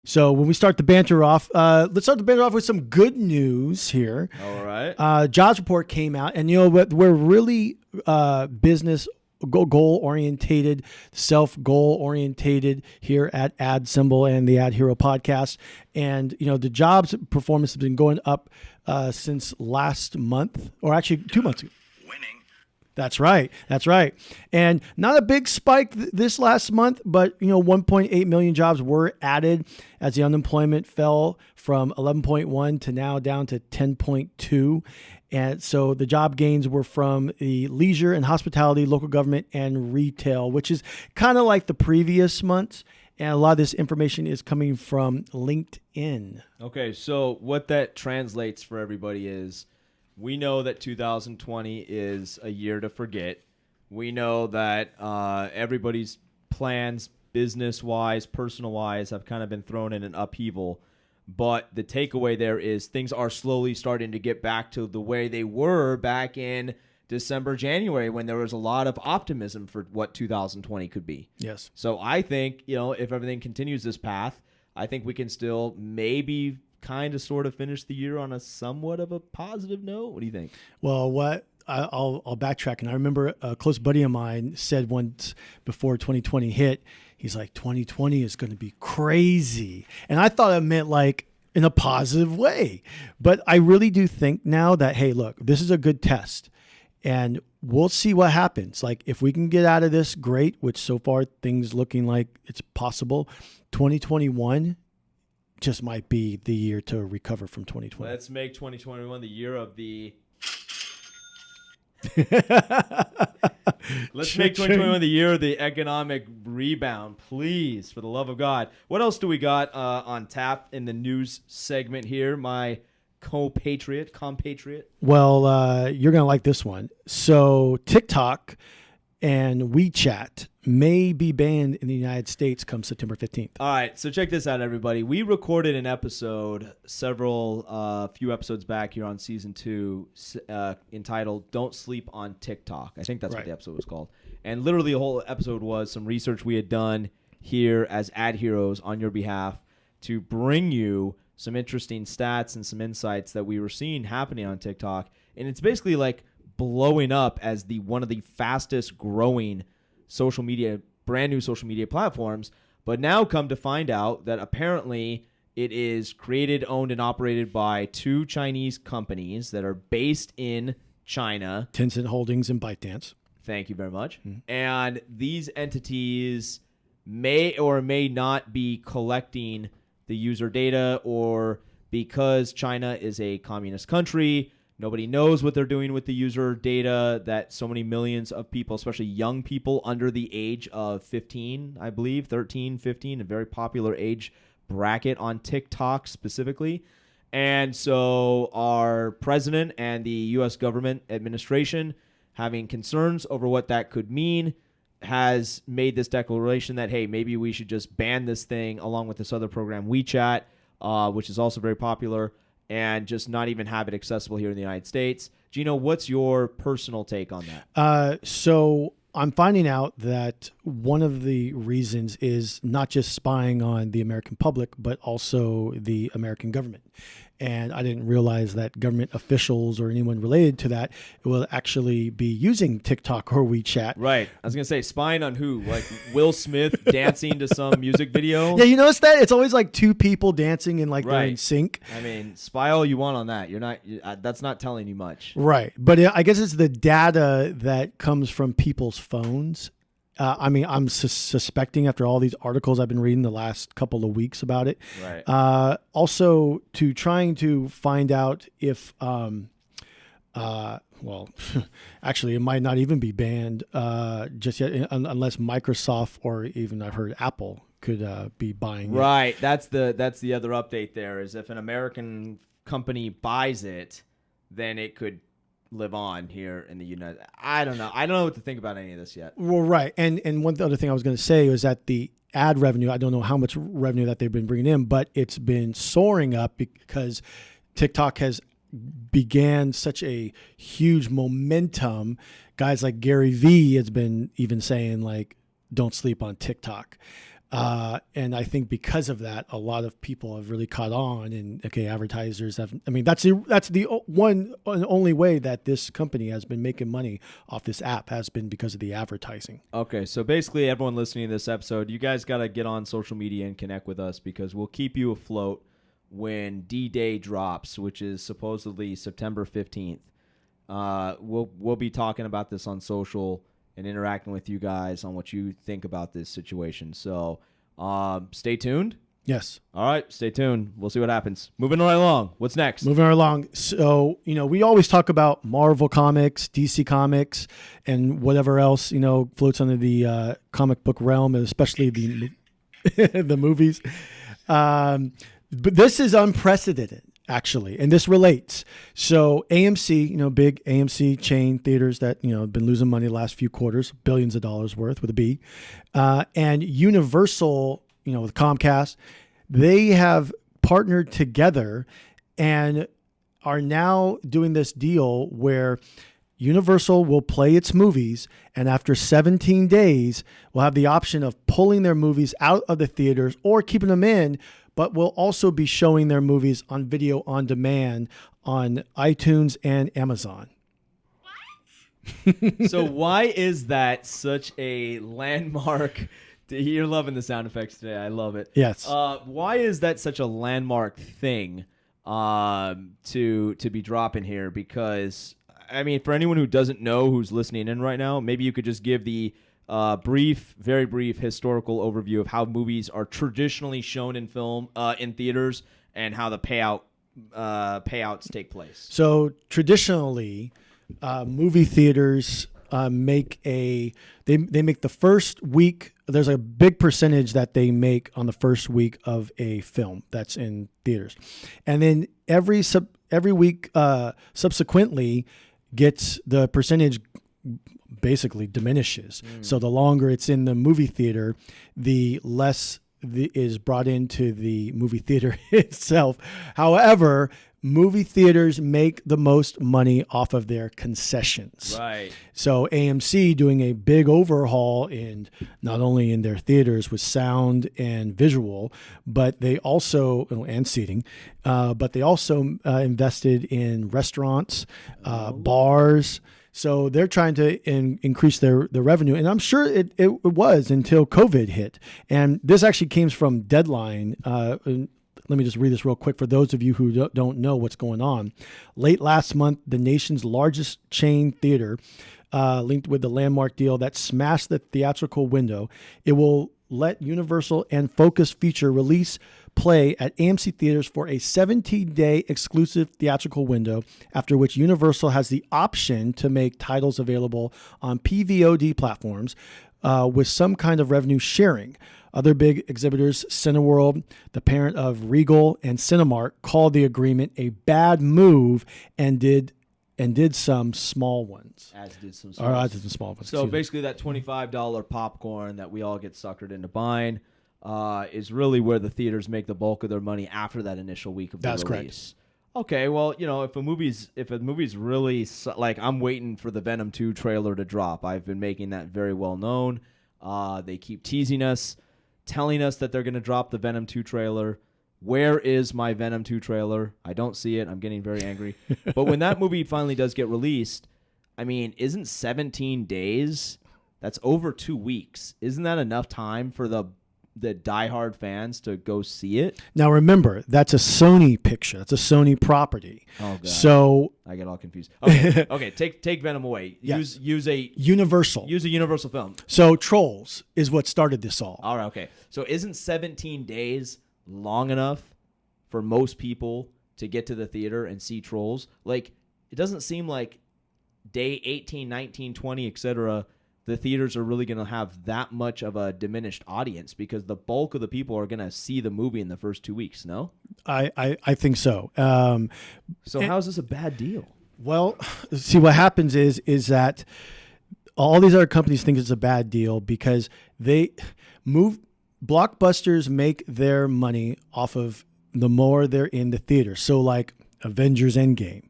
So when we start the banter off, let's start the banter off with some good news here. All right. Jobs report came out, and you know what? We're really business goal orientated, self goal orientated here at AdSemble and the ADHERO podcast. And you know the jobs performance has been going up since last month, or actually 2 months ago. That's right. That's right. And not a big spike this last month, but 1.8 million jobs were added as the unemployment fell from 11.1 to now down to 10.2. And so the job gains were from the leisure and hospitality, local government, and retail, which is kind of like the previous months. And a lot of this information is coming from LinkedIn. Okay, so what that translates for everybody is, we know that 2020 is a year to forget. We know that everybody's plans, business-wise, personal-wise, have kind of been thrown in an upheaval. But the takeaway there is things are slowly starting to get back to the way they were back in December, January, when there was a lot of optimism for what 2020 could be. Yes. So I think, if everything continues this path, I think we can still maybe kind of sort of finish the year on a somewhat of a positive note. What do you think? Well, I'll backtrack. And I remember a close buddy of mine said once before 2020 hit, he's like, 2020 is going to be crazy. And I thought it meant like in a positive way. But I really do think now that, hey, look, this is a good test. And we'll see what happens. Like if we can get out of this, great, which so far things looking like it's possible. 2021 just might be the year to recover from 2020. Let's make 2021 the year of the... Let's make 2021 the year of the economic rebound, please, for the love of God. What else do we got on tap in the news segment here, my compatriot? Well, you're going to like this one. So TikTok and WeChat may be banned in the United States come September 15th. All right, so check this out, everybody. We recorded an episode few episodes back here on season 2 entitled Don't Sleep on TikTok. I think that's right. What the episode was called. And literally the whole episode was some research we had done here as AdHeroes on your behalf to bring you some interesting stats and some insights that we were seeing happening on TikTok. And it's basically like blowing up as one of the fastest growing brand new social media platforms. But now come to find out that apparently it is created, owned, and operated by 2 Chinese companies that are based in China. Tencent Holdings and ByteDance. Thank you very much. Mm-hmm. And these entities may or may not be collecting the user data, or because China is a communist country, nobody knows what they're doing with the user data that so many millions of people, especially young people under the age of 15, I believe, 13, 15, a very popular age bracket on TikTok specifically. And so our president and the U.S. government administration, having concerns over what that could mean, has made this declaration that, hey, maybe we should just ban this thing along with this other program, WeChat, which is also very popular, and just not even have it accessible here in the United States. Gino, what's your personal take on that? So I'm finding out that one of the reasons is not just spying on the American public, but also the American government. And I didn't realize that government officials or anyone related to that will actually be using TikTok or WeChat. Right. I was going to say, spying on who? Like Will Smith dancing to some music video? Yeah, you notice that? It's always like 2 people dancing and like they're in sync. I mean, spy all you want on that. That's not telling you much. Right. But I guess it's the data that comes from people's phones. I'm suspecting after all these articles I've been reading the last couple of weeks about it. Right. Also, trying to find out if, actually, it might not even be banned just yet, unless Microsoft or even I've heard Apple could be buying it. Right. That's the other update there is if an American company buys it, then it could live on here in the United. I don't know what to think about any of this yet. Well, right. And one other thing I was going to say was that the ad revenue, I don't know how much revenue that they've been bringing in, but it's been soaring up because TikTok has began such a huge momentum. Guys like Gary Vee has been even saying like, don't sleep on TikTok. And I think because of that, a lot of people have really caught on, and okay, advertisers have. I mean, that's the one and only way that this company has been making money off this app has been because of the advertising. Okay, so basically, everyone listening to this episode, you guys got to get on social media and connect with us because we'll keep you afloat when D-Day drops, which is supposedly September 15th. We'll be talking about this on social and interacting with you guys on what you think about this situation. So stay tuned. Yes. All right, stay tuned. We'll see what happens. Moving right along. What's next? Moving right along. So, we always talk about Marvel Comics, DC Comics, and whatever else, floats under the comic book realm, and especially the the movies. But this is unprecedented, actually, and this relates. So AMC, big AMC chain theaters that, have been losing money the last few quarters, billions of dollars worth with a B, and Universal, with Comcast, they have partnered together and are now doing this deal where Universal will play its movies, and after 17 days, will have the option of pulling their movies out of the theaters or keeping them in, but will also be showing their movies on video on demand on iTunes and Amazon. So why is that such a landmark? You're loving the sound effects today. I love it. Yes. Why is that such a landmark thing to be dropping here? Because, I mean, for anyone who doesn't know who's listening in right now, maybe you could just give the very brief historical overview of how movies are traditionally shown in film in theaters and how the payouts take place. So traditionally, movie theaters make they make the first week. There's a big percentage that they make on the first week of a film that's in theaters, and then every week subsequently gets the percentage basically diminishes. So the longer it's in the movie theater, the less is brought into the movie theater itself. However, movie theaters make the most money off of their concessions. Right. So AMC doing a big overhaul in not only in their theaters with sound and visual, but they also and seating, but they also invested in restaurants, bars. So they're trying to increase their revenue. And I'm sure it was until COVID hit. And this actually came from Deadline. Let me just read this real quick for those of you who don't know what's going on. Late last month, the nation's largest chain theater, linked with the landmark deal that smashed the theatrical window, it will let Universal and Focus Feature release play at AMC theaters for a 17-day exclusive theatrical window, after which Universal has the option to make titles available on PVOD platforms with some kind of revenue sharing. Other big exhibitors, Cineworld, the parent of Regal and Cinemark, called the agreement a bad move and did some small ones. As did some small ones. So basically that $25 popcorn that we all get suckered into buying is really where the theaters make the bulk of their money after that initial week of the release. Correct. Okay, well, if a movie's really like, I'm waiting for the Venom 2 trailer to drop. I've been making that very well known. They keep teasing us, telling us that they're going to drop the Venom 2 trailer. Where is my Venom 2 trailer? I don't see it. I'm getting very angry. But when that movie finally does get released, I mean, isn't 17 days? That's over 2 weeks. Isn't that enough time for the diehard fans to go see it? Now remember, that's a Sony picture. That's a Sony property. Oh god. So I get all confused. Okay, take Venom away. Yes. Use a Universal. Use a Universal film. So Trolls is what started this all. All right, okay. So isn't 17 days long enough for most people to get to the theater and see Trolls? Like, it doesn't seem like day 18, 19, 20, etc., the theaters are really going to have that much of a diminished audience, because the bulk of the people are going to see the movie in the first 2 weeks, no? I think so. So how is this a bad deal? Well, see, what happens is that all these other companies think it's a bad deal because blockbusters make their money off of the more they're in the theater. So like Avengers Endgame,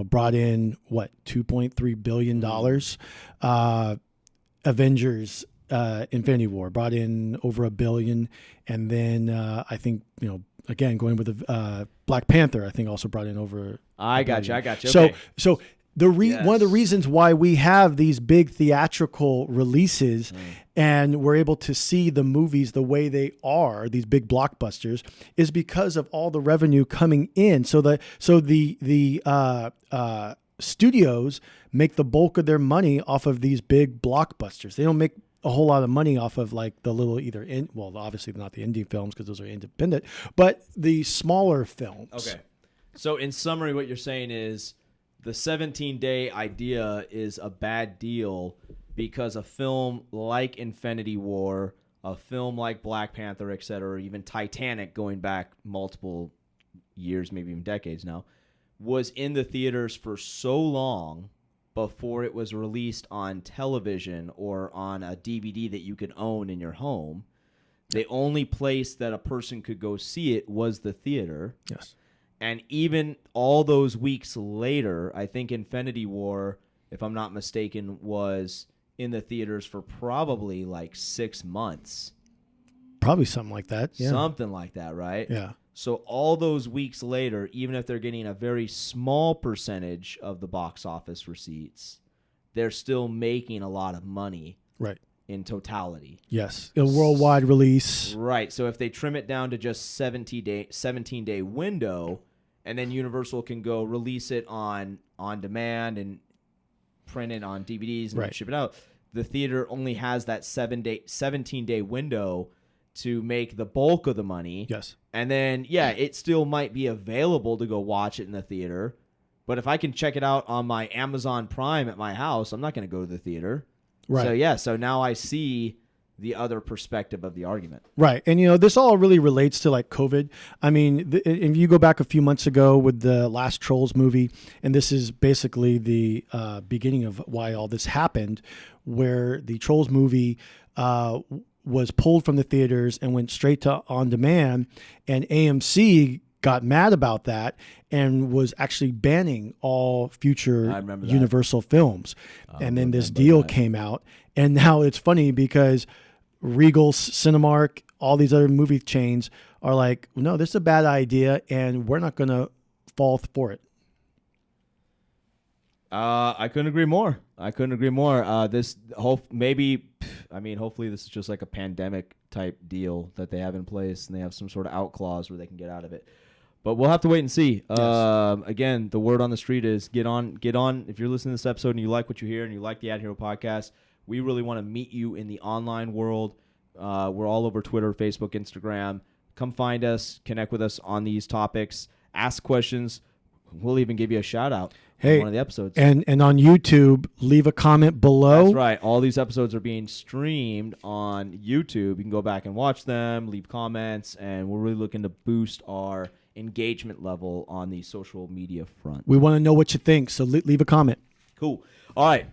brought in $2.3 billion. Avengers Infinity War, brought in over $1 billion, and then I think again going with the Black Panther, I think also brought in over. I got you. So Okay. so one of the reasons why we have these big theatrical releases and we're able to see the movies the way they are, these big blockbusters, is because of all the revenue coming in. So the studios make the bulk of their money off of these big blockbusters. They don't make a whole lot of money off of like the little obviously not the indie films because those are independent, but the smaller films. Okay. So in summary, what you're saying is the 17-day idea is a bad deal because a film like Infinity War, a film like Black Panther, et cetera, or even Titanic going back multiple years, maybe even decades now, was in the theaters for so long before it was released on television or on a DVD that you could own in your home. The only place that a person could go see it was the theater. Yes. And even all those weeks later, I think Infinity War, if I'm not mistaken, was in the theaters for probably like 6 months. Probably something like that. Yeah. Something like that, right? Yeah. So all those weeks later, even if they're getting a very small percentage of the box office receipts, they're still making a lot of money. Right. In totality. Yes. A worldwide release. Right. So if they trim it down to just 17-day window, and then Universal can go release it on demand and print it on DVDs and ship it out, the theater only has that 17-day window to make the bulk of the money. Yes. And then, it still might be available to go watch it in the theater. But if I can check it out on my Amazon Prime at my house, I'm not going to go to the theater. Right. So now I see the other perspective of the argument. Right. And, this all really relates to like COVID. I mean, if you go back a few months ago with the last Trolls movie, and this is basically the beginning of why all this happened, where the Trolls movie was pulled from the theaters and went straight to on demand, and AMC got mad about that and was actually banning all future Universal films. And then this deal came out. And now it's funny because Regal, Cinemark, all these other movie chains are like, no, this is a bad idea and we're not going to fall for it. I couldn't agree more. Hopefully this is just like a pandemic type deal that they have in place and they have some sort of out clause where they can get out of it. But we'll have to wait and see. Yes. Again, the word on the street is get on. If you're listening to this episode and you like what you hear and you like the AdHero podcast, we really want to meet you in the online world. We're all over Twitter, Facebook, Instagram. Come find us, connect with us on these topics, ask questions. We'll even give you a shout out in one of the episodes. And on YouTube, leave a comment below. That's right. All these episodes are being streamed on YouTube. You can go back and watch them, leave comments, and we're really looking to boost our engagement level on the social media front. We want to know what you think, so leave a comment. Cool. All right.